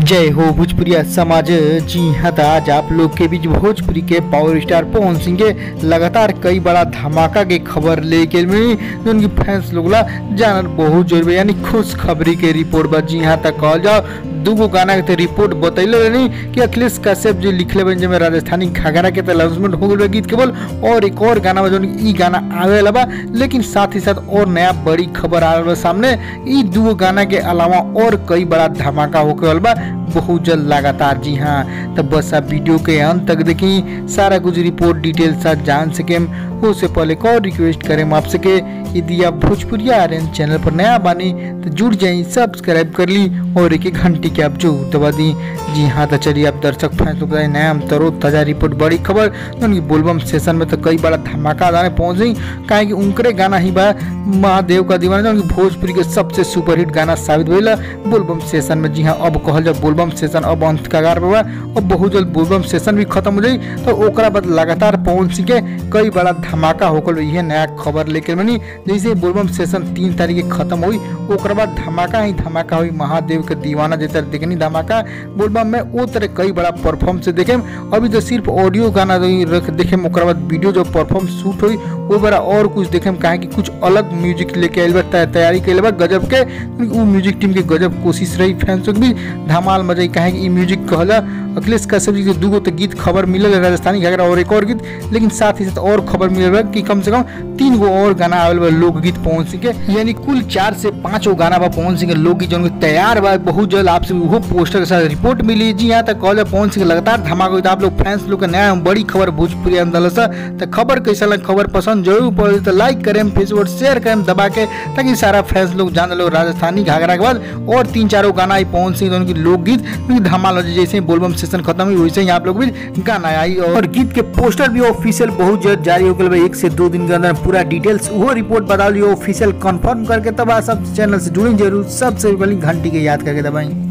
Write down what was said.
जय हो भोजपुरिया समाज। जी हाँ, तो आज आप लोग के बीच भोजपुरी के पावर स्टार पवन सिंह के लगातार कई बड़ा धमाका के खबर लेके मिली, जो उनकी फैंस लोग ला जानर बहुत जरूरी, यानी खुशखबरी के रिपोर्ट बा। जी हाँ, तक कहल जाओ दूगो गाना के रिपोर्ट बतैले रही कि अखिलेश कश्यप जो लिखले बन जब राजस्थानी घाघरा के अनाउंसमेंट हो गई गीत केवल, और एक और गाना जो ई गाना आवे लबा, लेकिन साथ ही साथ और नया बड़ी खबर आ रहा सामने। ई दूगो गाना के अलावा और कई बड़ा धमाका होके वाला बा बहुत जल्द लगातार। जी हाँ, तो बस आप वीडियो के अंत तक देखी, सारा कुछ रिपोर्ट डिटेल साथ जान सके। उससे पहले एक और रिक्वेस्ट करें आपसे कि यदि आप भोजपुरिया आर्यन चैनल पर नया बानी तो जुड़ जाइए, सब्सक्राइब कर ली और एक घंटी के आप जो दबा दी। जी हाँ, तो चलिए आप दर्शक फैंस बताए नया तरो ताजा रिपोर्ट बड़ी खबर। उनकी बोलबम सेशन में तो कई बड़ा धमाका गाने पहुंच गई, कहे कि उनकरे गाना ही बा महादेव का दीवाना, उनकी भोजपुरी के सबसे सुपरहिट गाना साबित हुआ बोलबम सेशन में। जी हाँ, अब कहल जाए बोलबम सेशन अब अंत कगार पे बा और बहुत जल्द बोलबम सेशन भी खत्म हो जाई, तो ओकरा बाद लगातार पवन सिंह के कई बड़ा धमाका होकर यह नया खबर लेकर बनी। जैसे बोलबम सेशन 3 तारीख खत्म हुई, ओकरा बाद धमाका ही धमाका हुई महादेव के दीवाना जैसे देखनी धमाका बोलबम में वो तरह कई बड़ा परफॉर्म से देखे। अभी तो सिर्फ ऑडियो गाना देखे, ओकरा बाद वीडियो जो परफॉर्म शूट हुई वो बड़ा और कुछ देखे, कहे कि कुछ अलग म्यूजिक लेके आयल बा, तैयारी कैल बा गजब के। वो म्यूजिक टीम की गजब कोशिश रही, फैंस भी धमाल मजा कहे कि म्यूजिक कहला अखिलेश कश्यप जी के दूगो तो गीत खबर मिलल राजस्थानी घाघरा और एक और गीत, लेकिन साथ ही साथ और खबर मिलल कि कम से कम 3 गो और गाना आवेल बा लोकगीत पवन सिंह के, यानी कुल 4 से 5 गो गाना बा पवन सिंह के लोकगीत जो तैयार बा। बहुत जल्द आपसे वो पोस्टर के साथ रिपोर्ट मिली। जी हाँ, तक कॉल पवन सिंह लगातार धमाका हुई। आप लोग फैंस लोग का नया बड़ी खबर भोजपुरी अंदर से तो खबर कैसा लगे, खबर पसंद जरूर पड़े तो लाइक करें, फेसबुक शेयर करें दबा के, ताकि सारा फैंस लोग जान लो राजस्थानी घाघरा के बाद और 3-4 गाना आई पवन सिंह उनकी लोकगीत धमाल हो। जैसे बोलबम सेशन खत्म हुई वैसे ही आप लोग भी गाना आई और गीत के पोस्टर भी ऑफिशियल बहुत जल्द जारी हो गए। 1 से 2 दिन के अंदर पूरा डिटेल्स वो रिपोर्ट बता लियो ऑफिशियल कंफर्म करके, तब आप सब चैनल से जुड़ें जरूर, सबसे पहले घंटी के याद करके दबाएं।